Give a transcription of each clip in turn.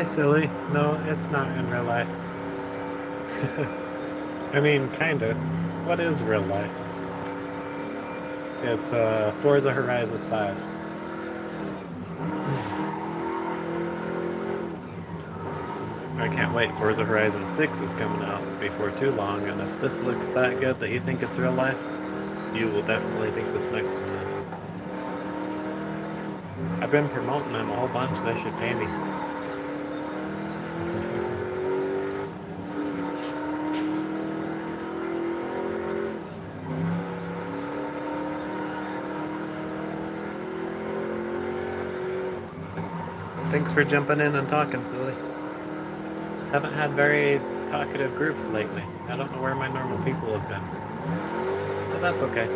Hi, silly. No, it's not in real life. I mean, kinda. What is real life? It's Forza Horizon 5. I can't wait. Forza Horizon 6 is coming out before too long, and if this looks that good that you think it's real life, you will definitely think this next one is. I've been promoting them a whole bunch. They should pay me. Thanks for jumping in and talking, silly. Haven't had very talkative groups lately. I don't know where my normal people have been. But that's okay.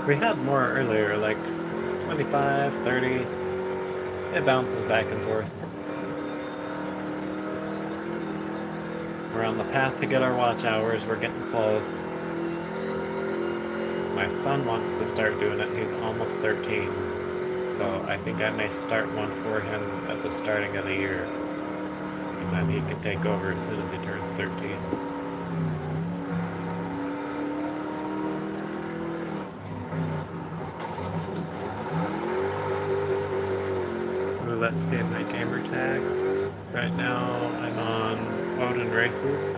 We had more earlier, like 25, 30. It bounces back and forth. We're on the path to get our watch hours. We're getting close. My son wants to start doing it. He's almost 13. So I think I may start one for him at the starting of the year. And then he can take over as soon as he turns 13. Let's see my gamer tag. Right now I'm on Odin Races.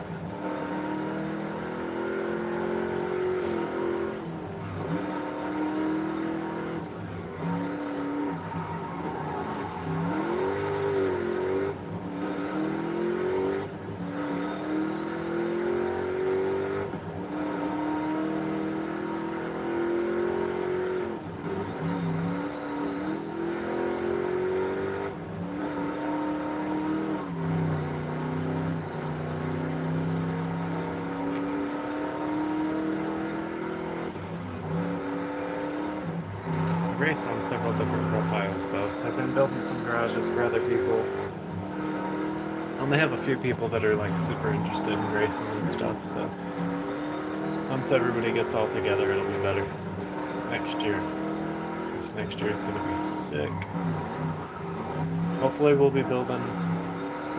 Race on several different profiles though. I've been building some garages for other people. I only have a few people that are like super interested in racing and stuff, so once everybody gets all together it'll be better. Next year. This next year is gonna be sick. Hopefully we'll be building,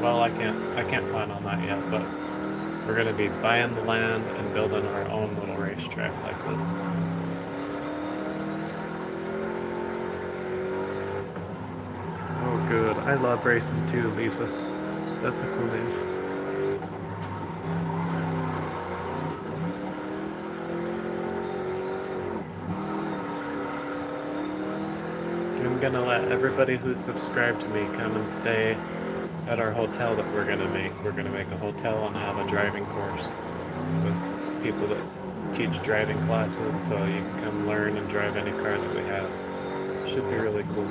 well I can't plan on that yet, but we're gonna be buying the land and building our own little racetrack like this. Good. I love racing too, Leafus. That's a cool name. I'm gonna let everybody who's subscribed to me come and stay at our hotel that we're gonna make. We're gonna make a hotel and have a driving course with people that teach driving classes, so you can come learn and drive any car that we have. Should be really cool.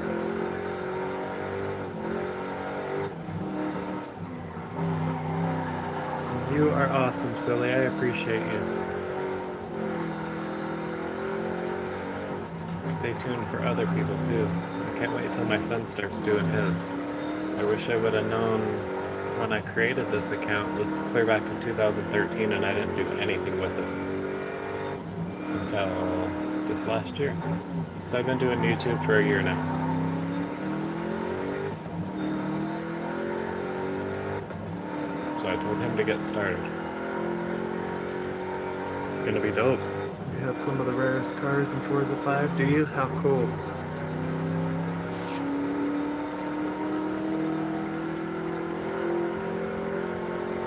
You are awesome, silly. I appreciate you. Stay tuned for other people too. I can't wait till my son starts doing his. I wish I would have known when I created this account. It was clear back in 2013 and I didn't do anything with it until this last year. So I've been doing YouTube for a year now. So I told him to get started. It's gonna be dope. You have some of the rarest cars in Forza 5, do you? How cool.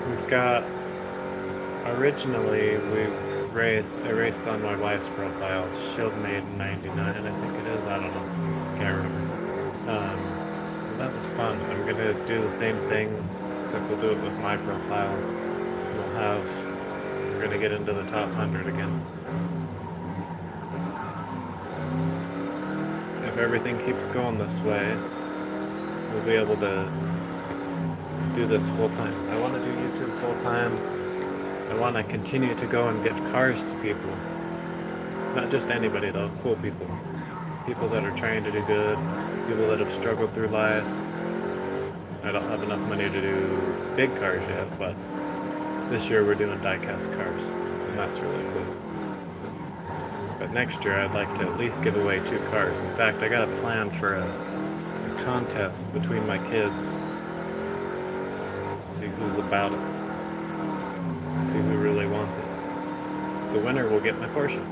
We've got, originally I raced on my wife's profile, Shield Made 99 I think it is, I don't know, can't remember. That was fun. I'm gonna do the same thing, except we'll do it with my profile. We're gonna get into the top 100 again. If everything keeps going this way, we'll be able to do this full time. I want to do full time. I want to continue to go and give cars to people. Not just anybody though, cool people. People that are trying to do good, people that have struggled through life. I don't have enough money to do big cars yet, but this year we're doing die-cast cars, and that's really cool. But next year I'd like to at least give away 2 cars. In fact, I got a plan for a contest between my kids. See who's about it. See who really wants it. The winner will get my Porsche.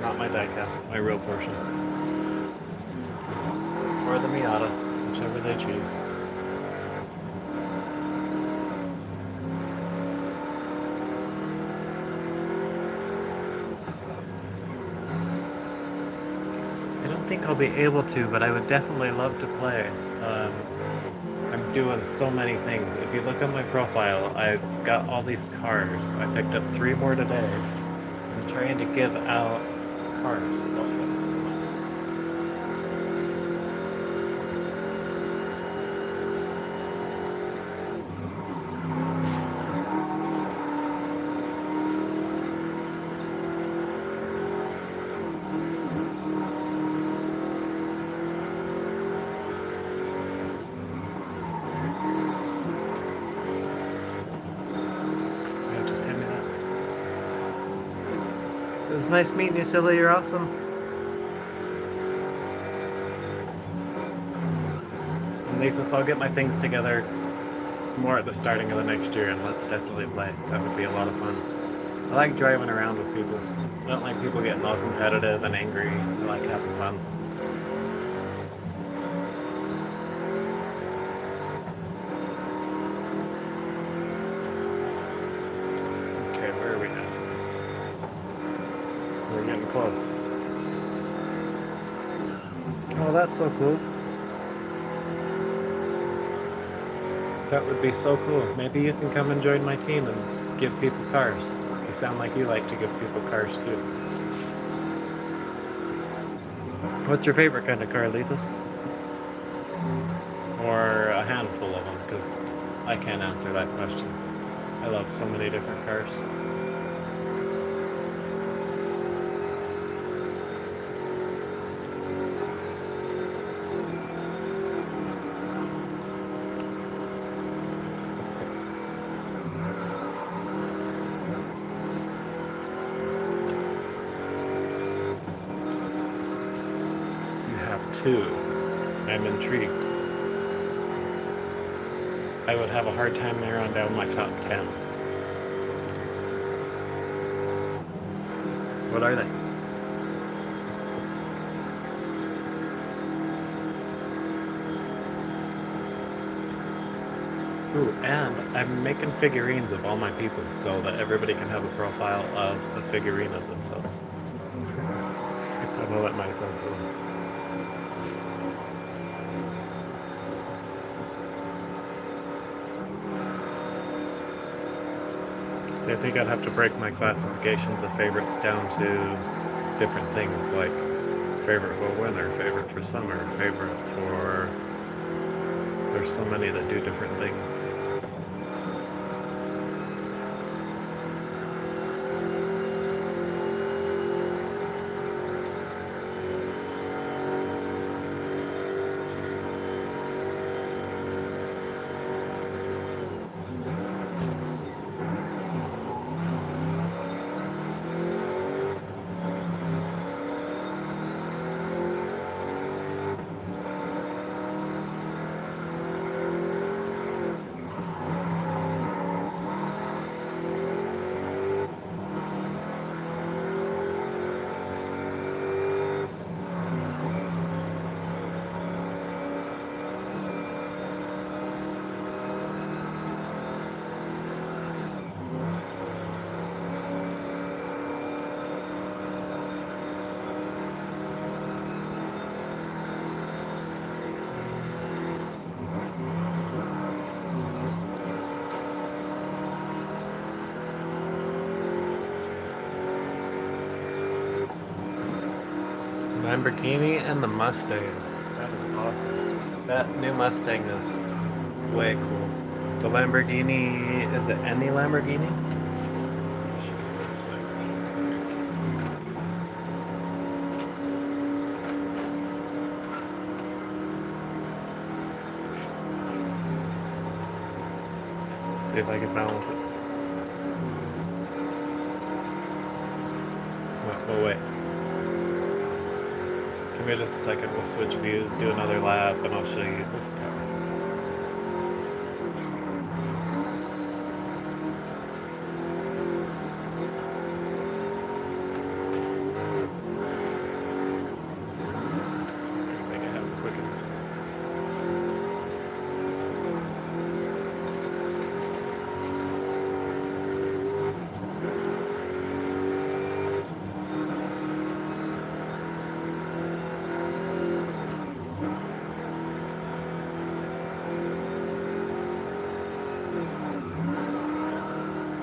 Not my die-cast, my real Porsche. Or the Miata, whichever they choose. I don't think I'll be able to, but I would definitely love to play. I'm doing so many things. If you look at my profile, I've got all these cars. I picked up 3 more today. I'm trying to give out cars. It was nice meeting you, Silly. You're awesome. And Leafus, I'll get my things together more at the starting of the next year, and let's definitely play. That would be a lot of fun. I like driving around with people. I don't like people getting all competitive and angry. I like having fun. Okay, where are we now? We're getting close. Oh, that's so cool. That would be so cool. Maybe you can come and join my team and give people cars. You sound like you like to give people cars too. What's your favorite kind of car, Leafus? Or a handful of them, because I can't answer that question. I love so many different cars. Two. I'm intrigued. I would have a hard time narrowing down my top 10. What are they? Ooh, and I'm making figurines of all my people so that everybody can have a profile of a figurine of themselves. I know that might sound silly. I think I'd have to break my classifications of favorites down to different things, like favorite for winter, favorite for summer, favorite for... There's so many that do different things. Lamborghini and the Mustang. That is awesome. That new Mustang is way cool. The Lamborghini, is it any Lamborghini? See if I can balance it. Oh wait. Give me just a second, we'll switch views, do another lap, and I'll show you this car. Make it happen quick enough.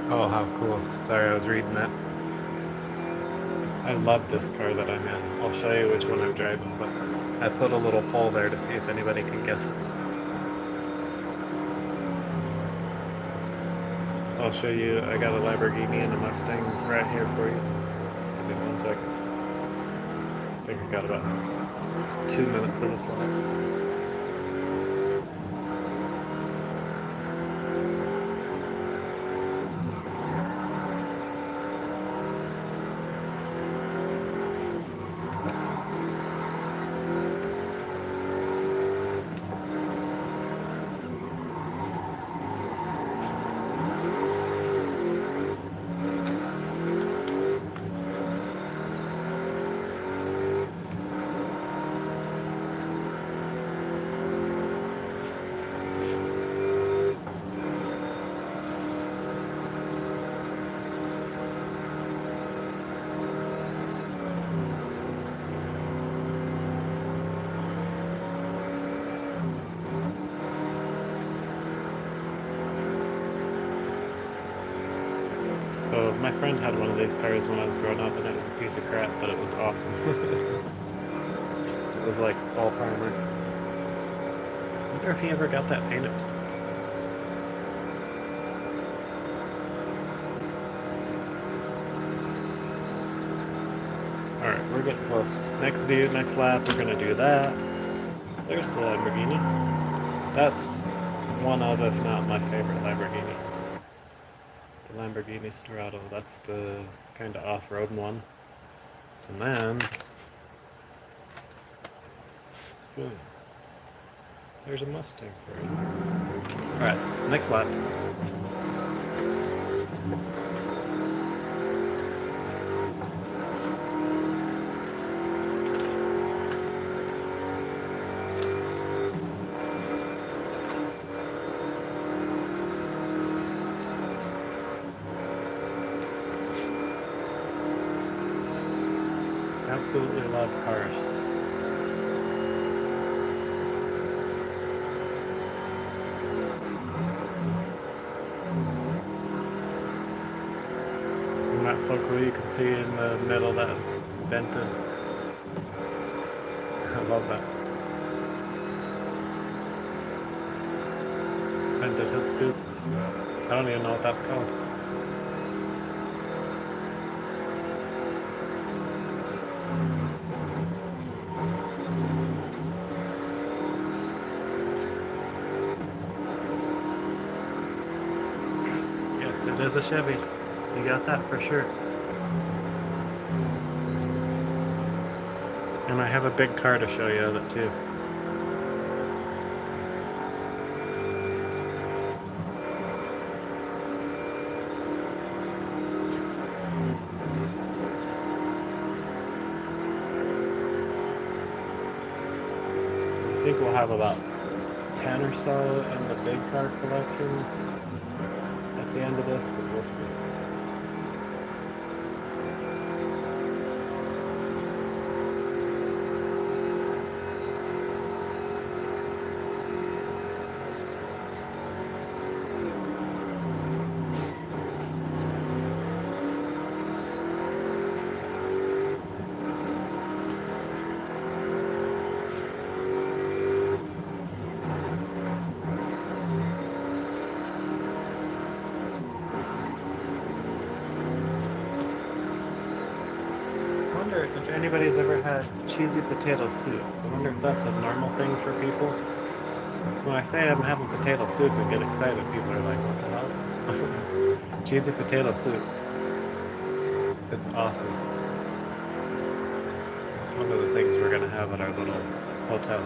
Oh, how cool. Sorry, I was reading that. I love this car that I'm in. I'll show you which one I'm driving, but I put a little poll there to see if anybody can guess it. I'll show you, I got a Lamborghini and a Mustang right here for you. Give me 1 second. I think I got about 2 minutes of this lap. So my friend had one of these cars when I was growing up, and it was a piece of crap, but it was awesome. It was like all primer. I wonder if he ever got that painted. Alright, we're getting close. Next view, next lap, we're gonna do that. There's the Lamborghini. That's one of, if not my favorite Lamborghini. The Lamborghini Storado, that's the kind of off-road one. And then, there's a Mustang for you. Alright, next lap. Absolutely love cars. Isn't that so cool? You can see in the middle that dented. I love that. Dented hood scoop. I don't even know what that's called. It is a Chevy. You got that for sure. And I have a big car to show you of it too. I think we'll have about 10 or so in the big car collection at the end of this, but we'll see. wonder if anybody's ever had cheesy potato soup. I wonder if that's a normal thing for people. So when I say I'm having potato soup and get excited, people are like, what the hell? Cheesy potato soup. It's awesome. It's one of the things we're gonna have at our little hotel.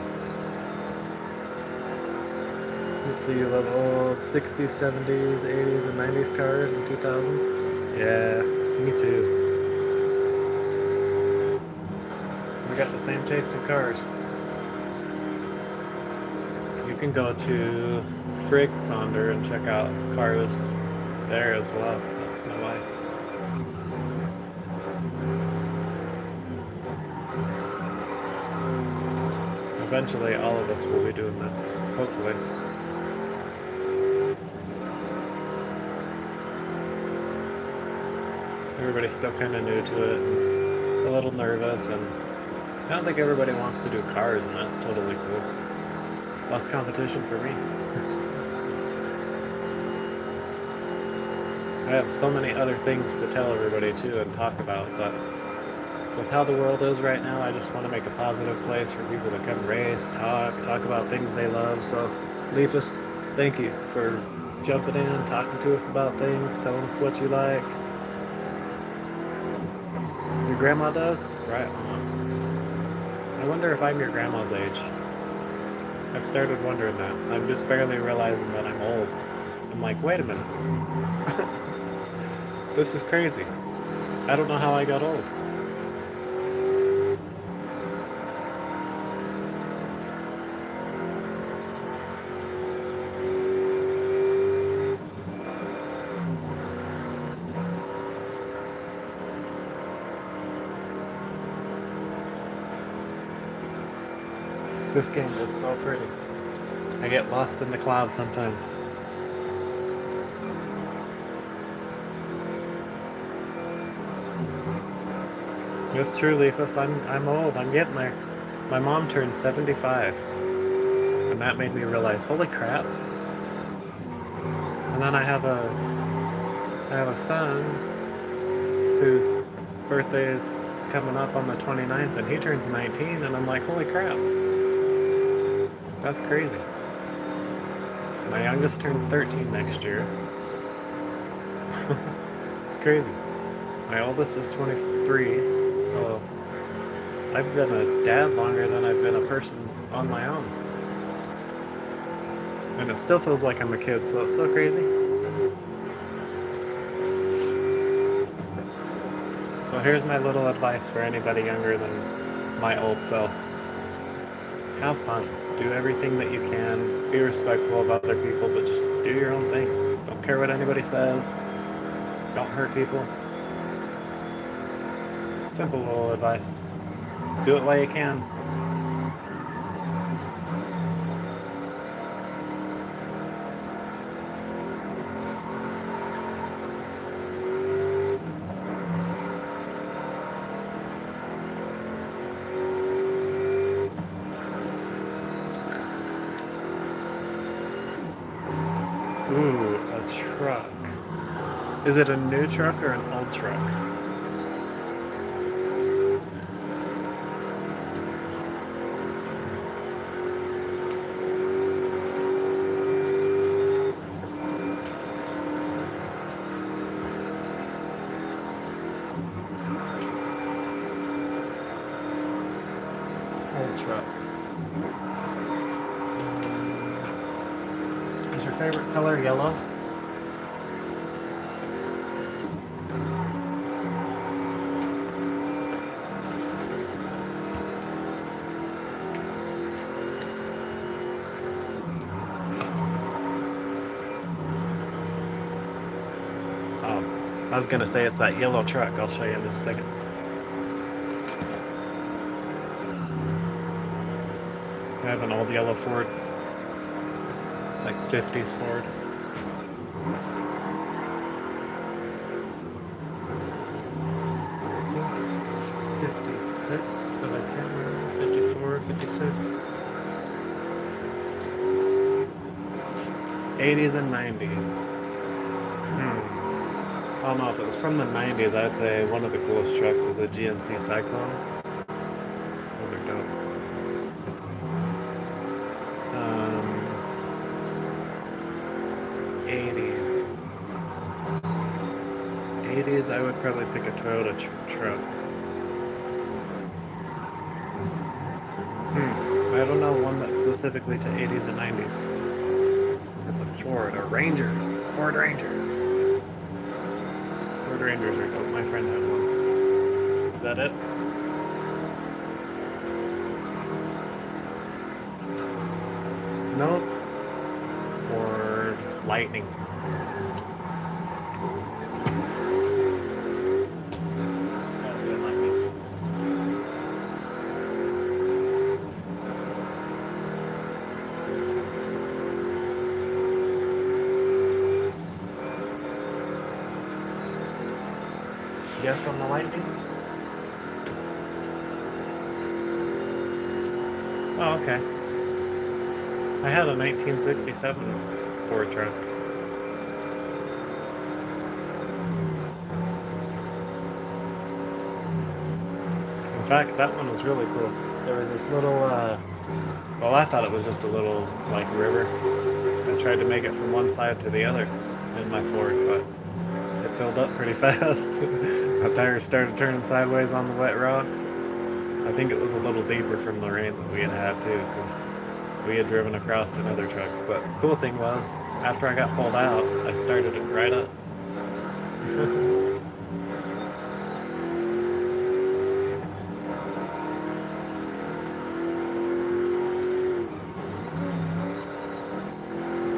Let's see, you love old 60s, 70s, 80s, and 90s cars and 2000s? Yeah, me too. We got the same taste in cars. You can go to Odin Sonder and check out cars there as well. That's my wife. Eventually, all of us will be doing this, hopefully. Everybody's still kind of new to it, and a little nervous, and I don't think everybody wants to do cars, and that's totally cool. Less competition for me. I have so many other things to tell everybody too and talk about, but with how the world is right now, I just want to make a positive place for people to come race, talk about things they love. So, Leafus, thank you for jumping in, talking to us about things, telling us what you like. Your grandma does? Right on. I wonder if I'm your grandma's age. I've started wondering that. I'm just barely realizing that I'm old. I'm like, wait a minute. This is crazy. I don't know how I got old. This game is so pretty. I get lost in the clouds sometimes. It's true, Leafus. I'm old. I'm getting there. My mom turned 75, and that made me realize, holy crap. And then I have a son whose birthday is coming up on the 29th, and he turns 19, and I'm like, holy crap. That's crazy. My youngest turns 13 next year. It's crazy. My oldest is 23, so I've been a dad longer than I've been a person on my own. And it still feels like I'm a kid, so it's so crazy. So here's my little advice for anybody younger than my old self. Have fun. Do everything that you can. Be respectful of other people, but just do your own thing. Don't care what anybody says. Don't hurt people. Simple little advice. Do it while you can. Ooh, a truck. Is it a new truck or an old truck? Old truck. Is your favorite color yellow? I was gonna say it's that yellow truck. I'll show you in just a second. I have an old yellow Ford, like 50s Ford. I think 56, but I can't remember. 54, 56. 80s and 90s. don't know if it was from the 90s. I'd say one of the coolest trucks is the GMC Cyclone. Those are dope. 80s. 80s, I would probably pick a Toyota truck. I don't know one that's specifically to 80s and 90s. It's a Ford, a Ranger. Ford Ranger. Ford Rangers are dope. My friend had one. Is that it? Nope. Ford Lightning. Gotta be a Lightning. Yes on the Lightning? Oh, okay. I had a 1967 Ford truck. In fact, that one was really cool. There was this little, well, I thought it was just a little, like, river. I tried to make it from one side to the other in my Ford, but it filled up pretty fast. My tires started turning sideways on the wet rocks. I think it was a little deeper from the rain that we had had too, because we had driven across in other trucks. But the cool thing was, after I got pulled out, I started it right up.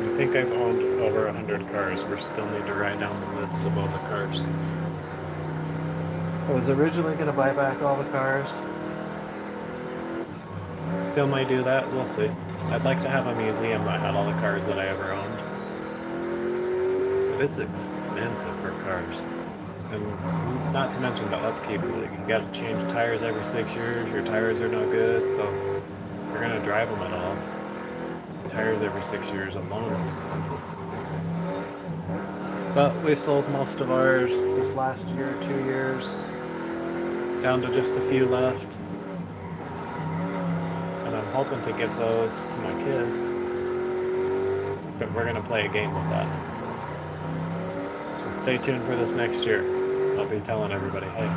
I think I've owned over 100 cars. We still need to write down the list of all the cars. I was originally going to buy back all the cars. Still might do that, we'll see. I'd like to have a museum that had all the cars that I ever owned. But it's expensive for cars. And not to mention the upkeep. Like, you gotta change tires every 6 years, your tires are no good, so if you're gonna drive them at all, tires every 6 years alone is expensive. But we've sold most of ours this last year, 2 years, down to just a few left. And I'm hoping to give those to my kids, but we're gonna play a game with that. So stay tuned for this next year. I'll be telling everybody, hey,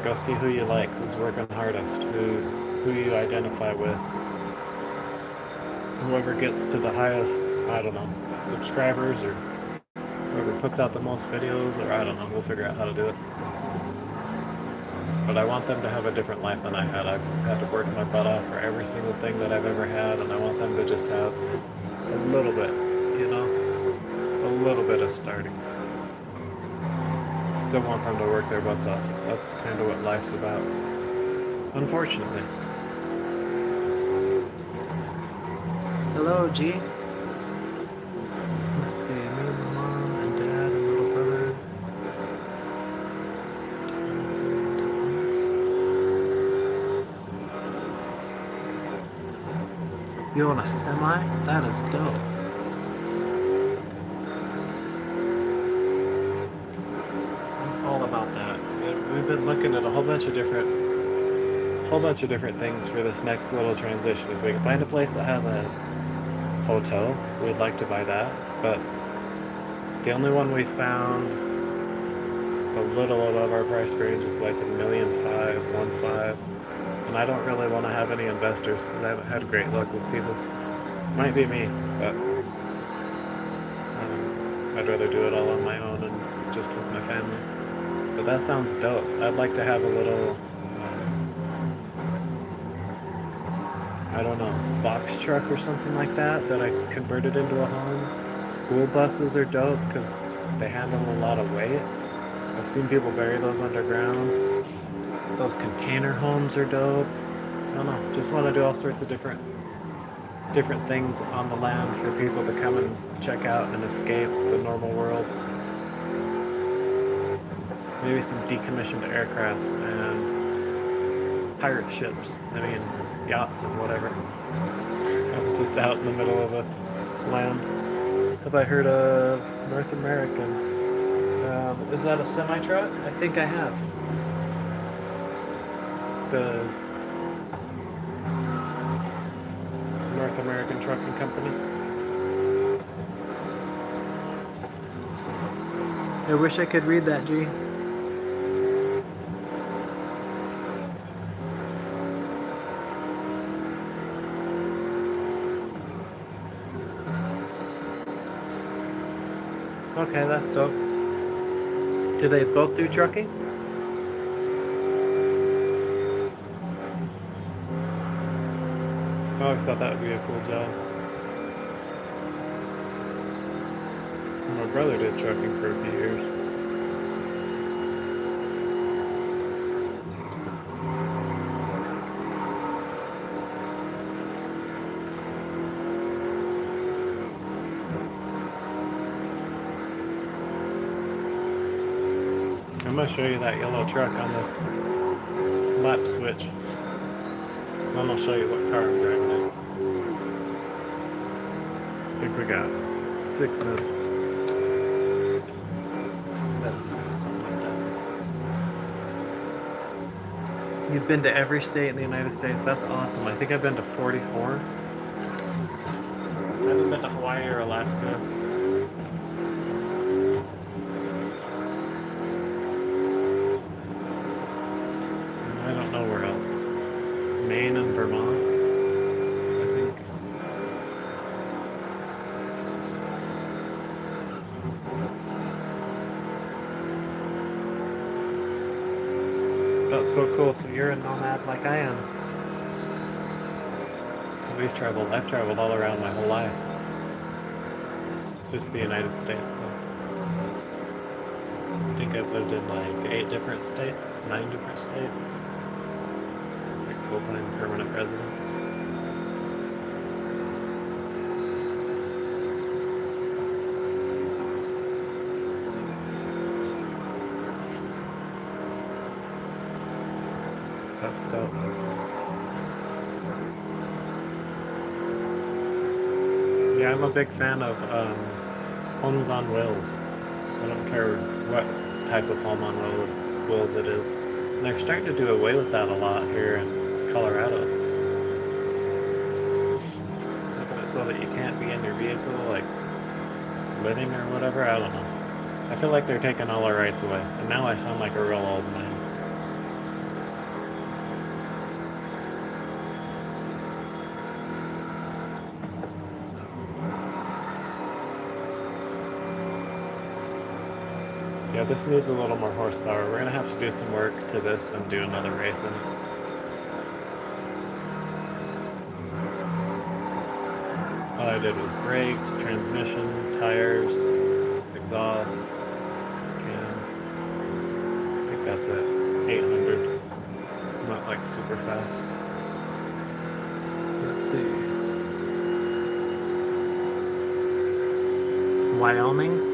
go see who you like, who's working hardest, who you identify with. Whoever gets to the highest, I don't know, subscribers, or whoever puts out the most videos, or I don't know, we'll figure out how to do it. But I want them to have a different life than I had. I've had to work my butt off for every single thing that I've ever had, and I want them to just have a little bit, you know, a little bit of starting. Still want them to work their butts off. That's kind of what life's about, unfortunately. Hello, G. Let's see, me and my mom and dad and little brother. You own a semi? That is dope. I'm all about that. We've been looking at a whole bunch of different things for this next little transition. If we can find a place that has a hotel, we'd like to buy that. But the only one we found, it's a little above our price range. It's like $1,500,000, 1.5. And I don't really want to have any investors because I haven't had great luck with people. Might be me, but I'd rather do it all on my own and just with my family. But that sounds dope. I'd like to have a little, I don't know, box truck or something like that I converted into a home. School buses are dope because they handle a lot of weight. I've seen people bury those underground. Those container homes are dope. I don't know, just want to do all sorts of different things on the land for people to come and check out and escape the normal world. Maybe some decommissioned aircrafts and pirate ships. I mean, yachts and whatever. Just out in the middle of the land. Have I heard of North American? Is that a semi-truck? I think I have. The North American Trucking Company. I wish I could read that, G. Okay, that's dope. Do they both do trucking? I always thought that would be a cool job. My brother did trucking for a few years. I'm gonna show you that yellow truck on this lap switch. Then I'll show you what car I'm driving in. I think we got 6 minutes. 7 minutes, something like that. You've been to every state in the United States. That's awesome. I think I've been to 44. I haven't been to Hawaii or Alaska. I don't know where else. Maine and Vermont, I think. That's so cool. So you're a nomad like I am. I've traveled all around my whole life. Just the United States, though. I think I've lived in like 8 different states, 9 different states. Like full-time permanent residence. That's dope. Yeah, I'm a big fan of homes on wheels. I don't care what type of home on wheels it is. And they're starting to do away with that a lot here in Colorado. Making it so that you can't be in your vehicle, like living or whatever. I don't know. I feel like they're taking all our rights away. And now I sound like a real old man. Yeah, this needs a little more horsepower. We're gonna have to do some work to this and do another race in it. All I did was brakes, transmission, tires, exhaust, cam. I think that's it. 800. It's not like super fast. Let's see. Wyoming.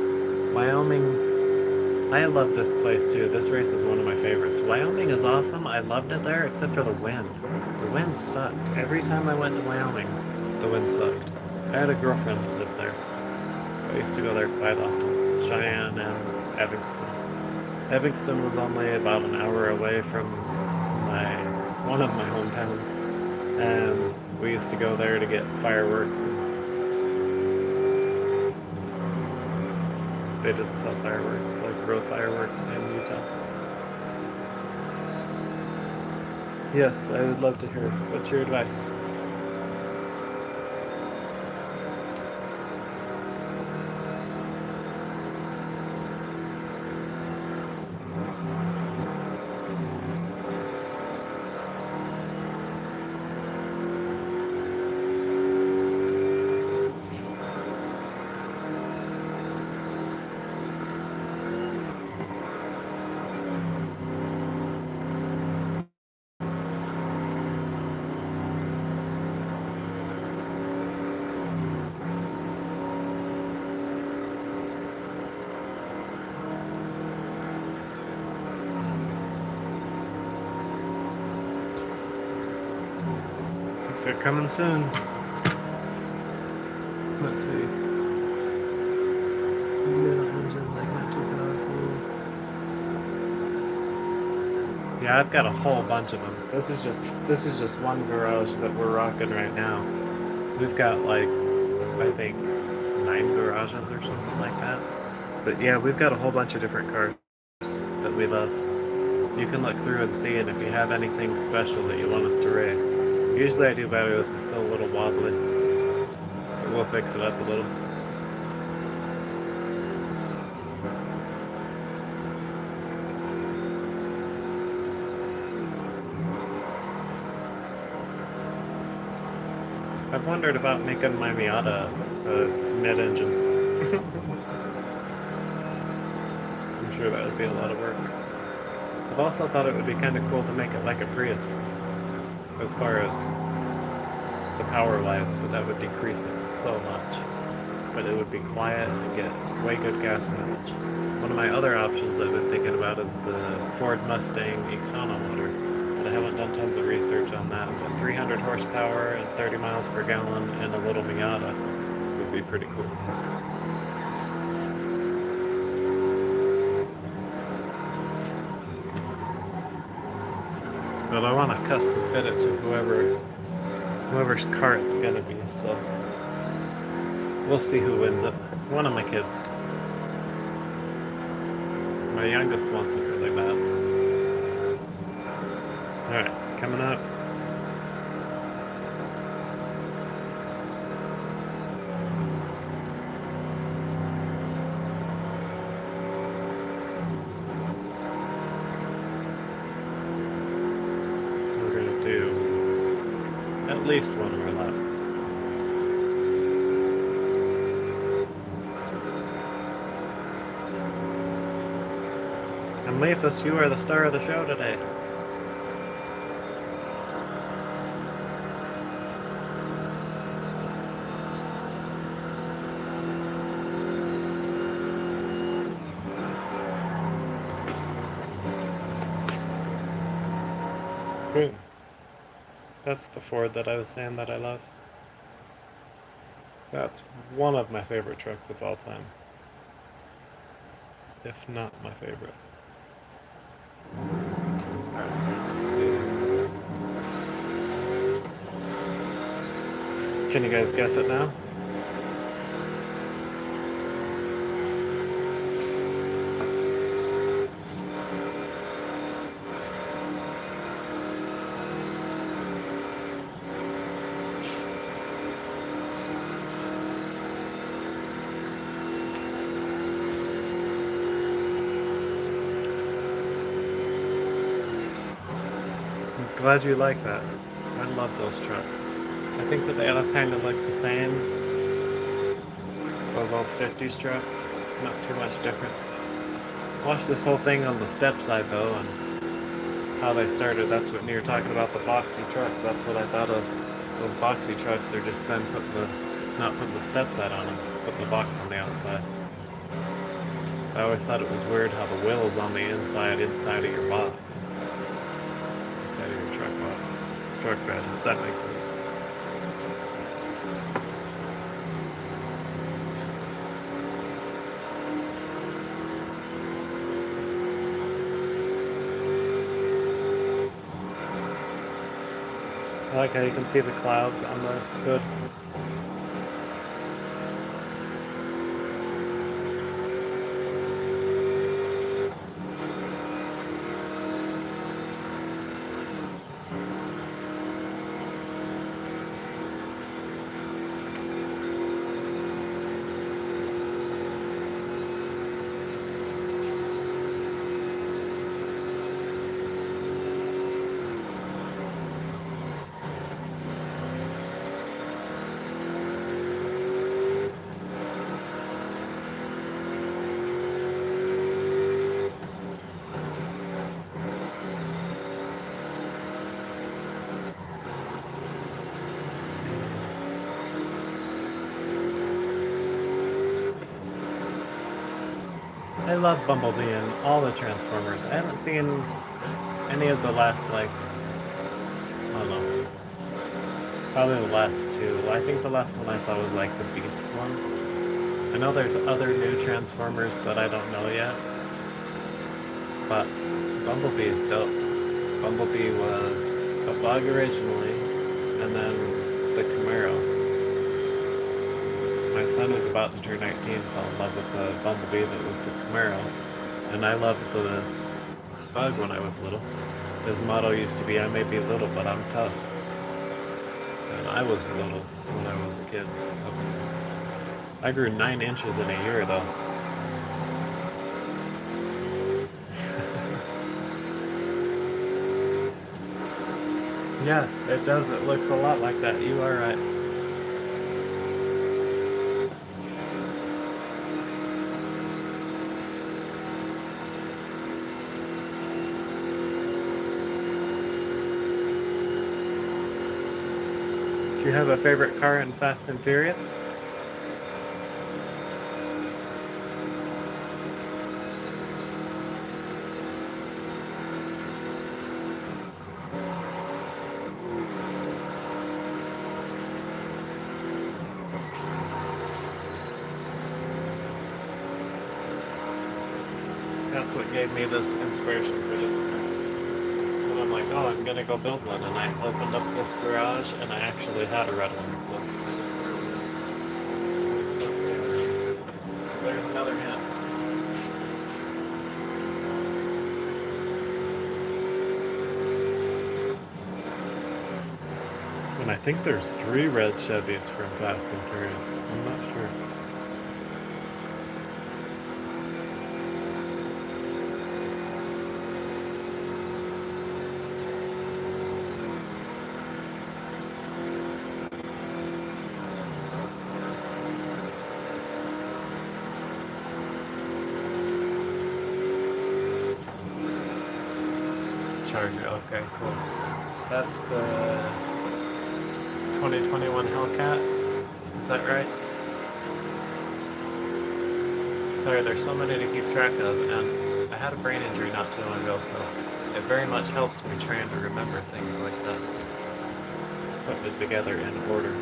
I love this place too. This race is one of my favorites. Wyoming is awesome. I loved it there except for the wind. The wind sucked. Every time I went to Wyoming, the wind sucked. I had a girlfriend that lived there, so I used to go there quite often. Cheyenne and Evanston. Evanston was only about an hour away from one of my hometowns, and we used to go there to get fireworks. And they didn't sell fireworks, like real fireworks in Utah. Yes, I would love to hear it. What's your advice? They're coming soon. Let's see. Middle engine, like not too powerful. Yeah, I've got a whole bunch of them. This is just one garage that we're rocking right now. We've got like I think 9 garages or something like that. But yeah, we've got a whole bunch of different cars that we love. You can look through and see, and if you have anything special that you want us to race. Usually I do better. This is still a little wobbly, but we'll fix it up a little. I've wondered about making my Miata a mid-engine. I'm sure that would be a lot of work. I've also thought it would be kind of cool to make it like a Prius, as far as the power-wise, but that would decrease it so much. But it would be quiet and get way good gas mileage. One of my other options I've been thinking about is the Ford Mustang Econo motor, but I haven't done tons of research on that. But 300 horsepower and 30 miles per gallon and a little Miata would be pretty cool. But I want to custom fit it to whoever's car it's gonna be, so we'll see who wins it. One of my kids. My youngest wants it really bad. Alright, coming up. We're gonna do at least one more lap. And Leafus, you are the star of the show today. Boom. That's the Ford that I was saying that I love. That's one of my favorite trucks of all time. If not my favorite. Can you guys guess it now? I'm glad you like that. I love those trucks. I think that they all kind of look the same. Those old 50s trucks. Not too much difference. Watch this whole thing on the step side though, and how they started. That's what you're talking about, the boxy trucks. That's what I thought of. Those boxy trucks are just them not putting the step side on them, putting the box on the outside. So I always thought it was weird how the wheel's on the inside of your box. Inside of your truck box. Truck bed, if that makes sense. I like how you can see the clouds on the hood. I love Bumblebee and all the Transformers. I haven't seen any of the last, like, I don't know, probably the last two. I think the last one I saw was, like, the Beast one. I know there's other new Transformers that I don't know yet, but Bumblebee is dope. Bumblebee was a bug originally, and then the Camaro. My son was about to turn 19, fell in love with the Bumblebee that was the Camaro, and I loved the bug when I was little. His motto used to be, "I may be little, but I'm tough." And I was little when I was a kid. I grew 9 inches in a year, though. Yeah, it does. It looks a lot like that. You are right. Do you have a favorite car in Fast and Furious? That's what gave me this inspiration for this car. And I'm like, oh, I'm gonna go build one. And I opened up this garage, and I actually had a red one. So there's another hint. And I think there's 3 red Chevys from Fast and Furious. I'm not sure. Charger, okay, cool. That's the 2021 Hellcat. Is that right? Sorry, there's so many to keep track of, and I had a brain injury not too long ago, so it very much helps me trying to remember things like that. Put it together in order.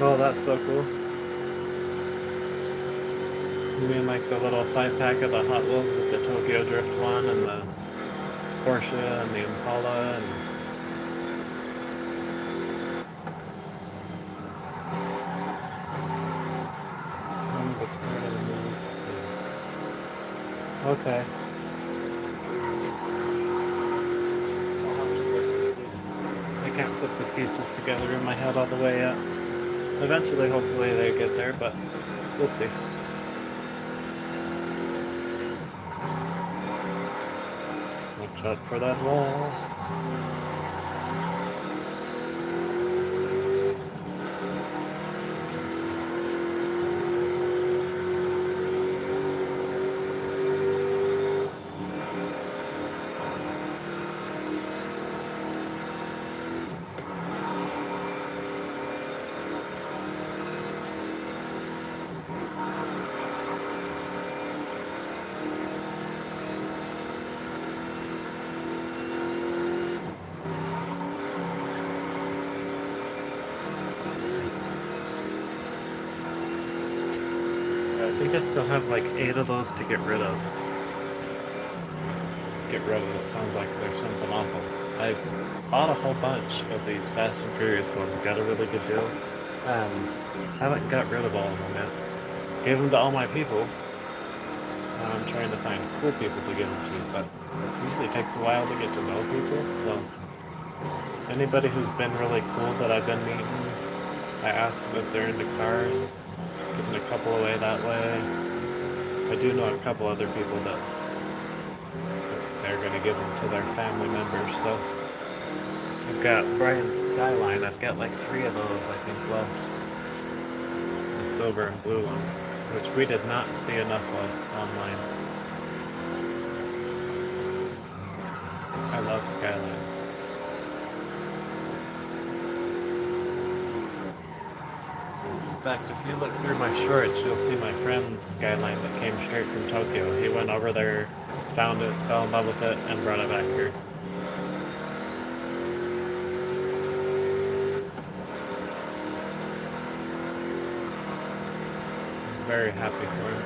Oh, that's so cool. You mean like the little 5-pack of the Hot Wheels with the Tokyo Drift one and the Porsche and the Impala and... the start of the movie. Okay. I'll have to look and see. I can't put the pieces together in my head all the way yet. Eventually, hopefully they get there, but we'll see. Watch out for that wall. I think I still have like 8 of those to get rid of. Get rid of it sounds like there's something awful. I bought a whole bunch of these Fast and Furious ones, got a really good deal. Haven't got rid of all of them yet. Gave them to all my people. Now I'm trying to find cool people to give them to, but it usually takes a while to get to know people, so anybody who's been really cool that I've been meeting, I ask them if they're into cars. Giving a couple away that way. I do know a couple other people that they're going to give them to their family members. So I've got Brian's Skyline. I've got like 3 of those I think left. The silver and blue one, which we did not see enough of online. I love Skylines. fact, if you look through my shorts, you'll see my friend's Skyline that came straight from Tokyo. He went over there, found it, fell in love with it, and brought it back here. I'm very happy for him.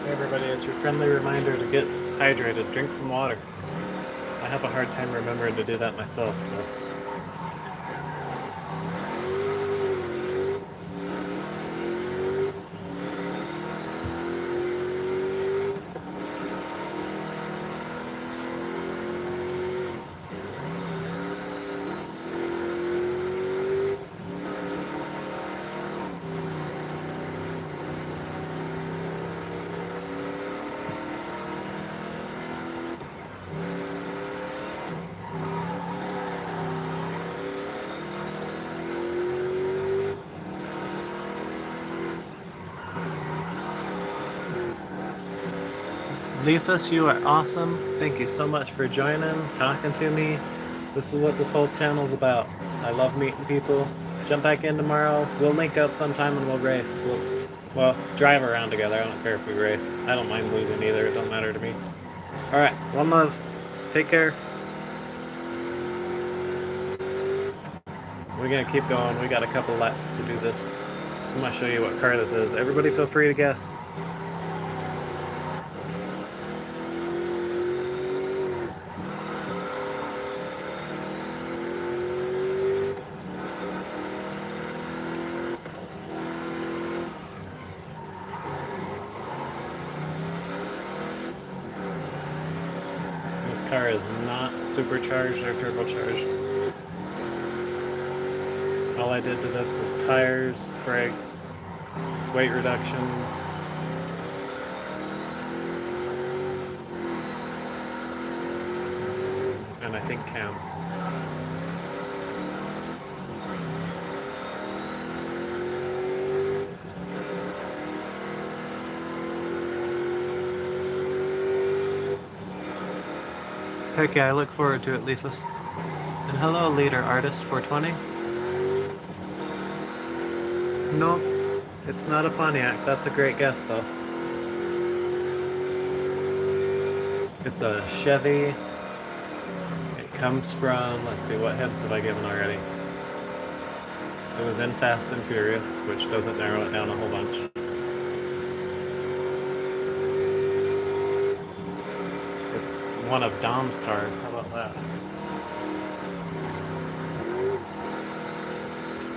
Everybody, it's your friendly reminder to get hydrated, drink some water. I have a hard time remembering to do that myself, so. Leafus, you are awesome. Thank you so much for joining, talking to me. This is what this whole channel's about. I love meeting people. Jump back in tomorrow. We'll link up sometime and we'll race. Well, drive around together. I don't care if we race. I don't mind losing either. It don't matter to me. Alright, one love. Take care. We're gonna keep going. We got a couple laps to do this. I'm gonna show you what car this is. Everybody feel free to guess. This car is not supercharged or turbocharged. All I did to this was tires, brakes, weight reduction, and I think cams. Heck yeah, I look forward to it, Leafus. And hello, Leader Artist 420. Nope, it's not a Pontiac. That's a great guess, though. It's a Chevy. It comes from, let's see, what hints have I given already? It was in Fast and Furious, which doesn't narrow it down a whole bunch. It's one of Dom's cars. How about that?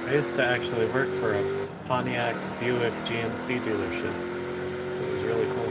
I used to actually work for a Pontiac Buick GMC dealership. It was really cool.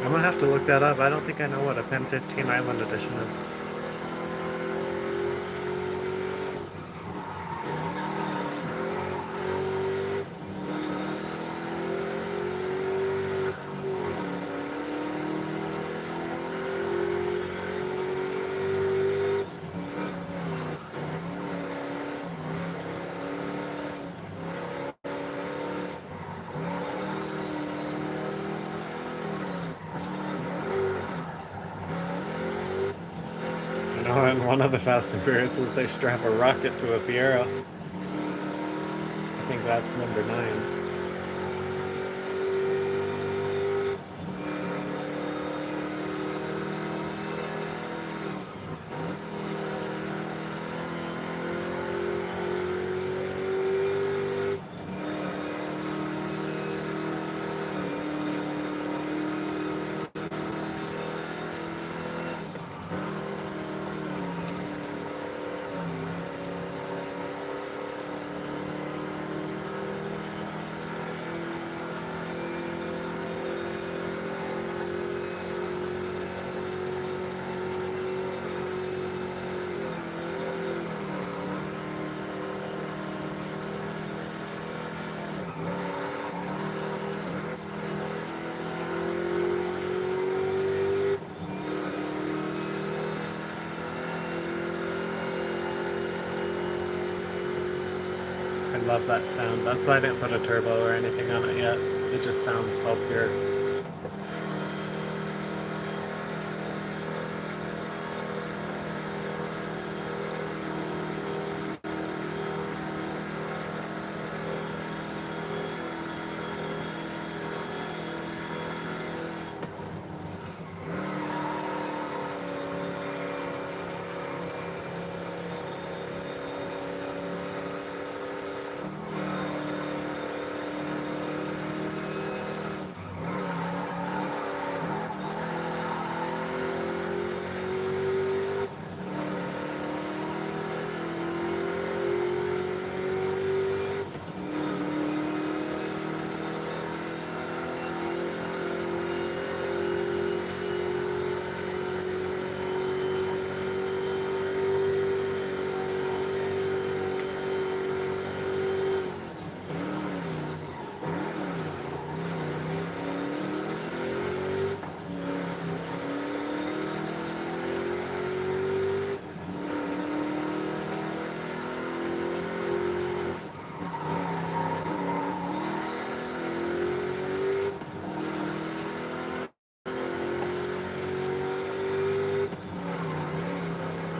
I'm gonna have to look that up. I don't think I know what a Pen 15 Island Edition is. You know, in one of the Fast and Furiouses, they strap a rocket to a Fiero. I think that's number 9. I love that sound. That's why I didn't put a turbo or anything on it yet. It just sounds so pure.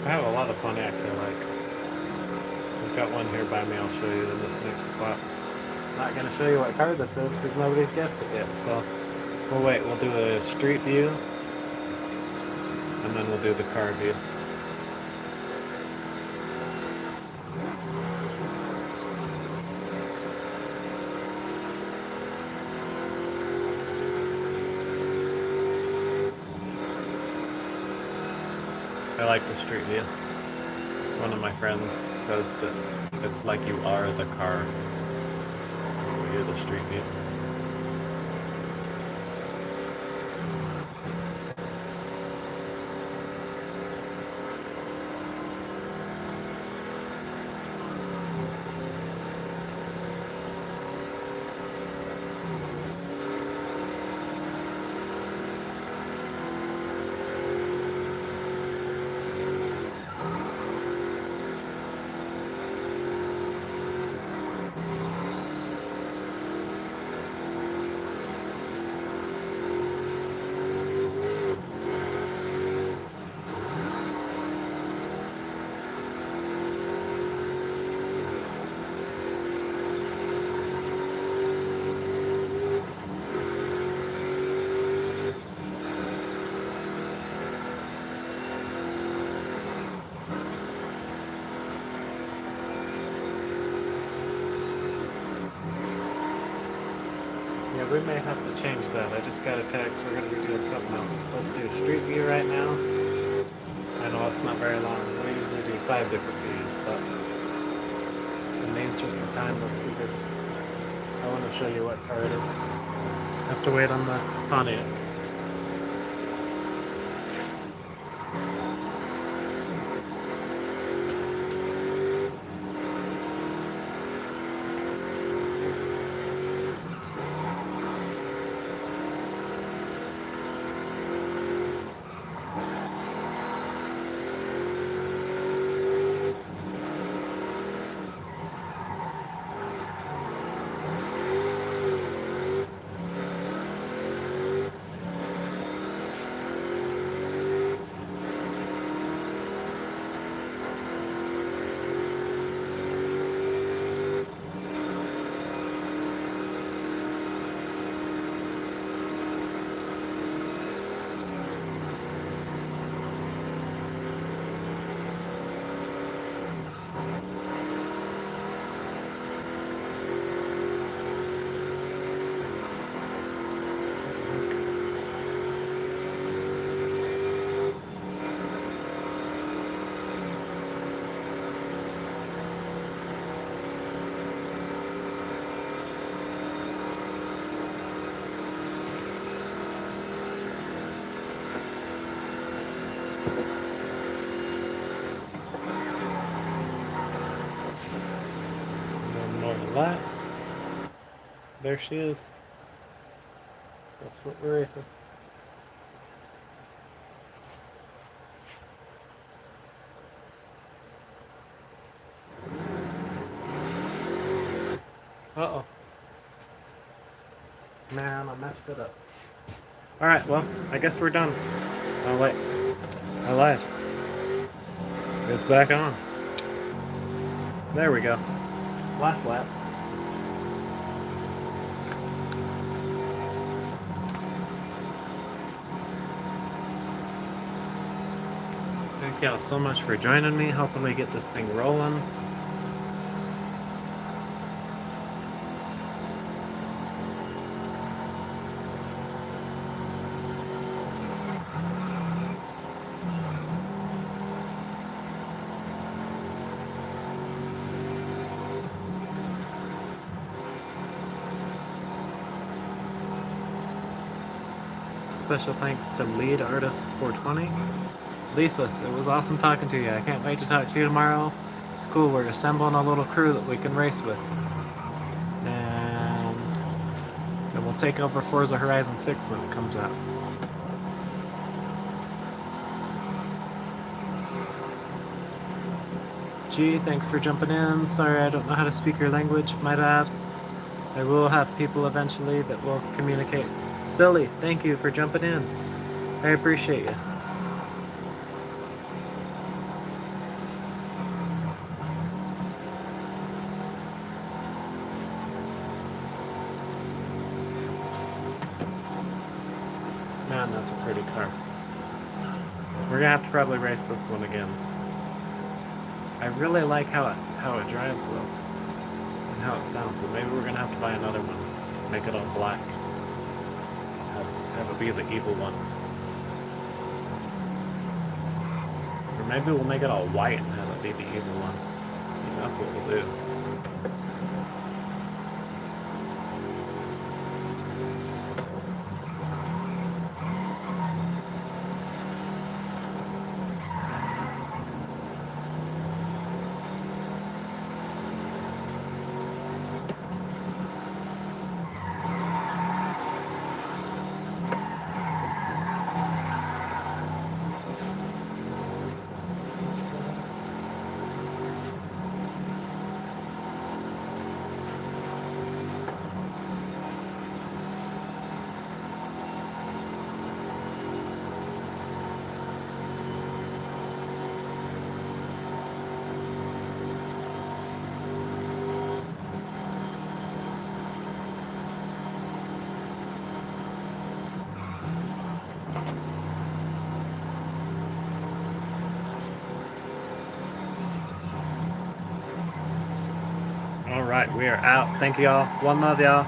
I have a lot of Pontiacs I like. I've got one here by me. I'll show you in this next spot. I'm not gonna show you what car this is because nobody's guessed it yet. So we'll wait. We'll do a street view, and then we'll do the car view. I like the street view. One of my friends says that it's like you are the car when you do the street view. Yeah, we may have to change that. I just got a text. We're going to be doing something else. Let's do street view right now. I know it's not very long. We usually do 5 different views, but in the interest of time, let's do this. I want to show you what car it is. I have to wait on the Pontiac. And more than that. There she is. That's what we're racing. Uh-oh. Man, I messed it up. Alright, well, I guess we're done. Oh, wait. I lied. It's back on. There we go. Last lap. Thank y'all so much for joining me, helping me get this thing rolling. Special thanks to Lead Artist 420. Leafless, it was awesome talking to you. I can't wait to talk to you tomorrow. It's cool, we're assembling a little crew that we can race with. And we'll take over Forza Horizon 6 when it comes out. Gee, thanks for jumping in. Sorry I don't know how to speak your language, my bad. I will have people eventually that will communicate. Silly, thank you for jumping in. I appreciate you. Man, that's a pretty car. We're gonna have to probably race this one again. I really like how it drives though, and how it sounds. So maybe we're gonna have to buy another one, make it all black, have it be the evil one, or maybe we'll make it all white and have it be the evil one. I think that's what we'll do. Alright, we are out. Thank you all. One love, y'all.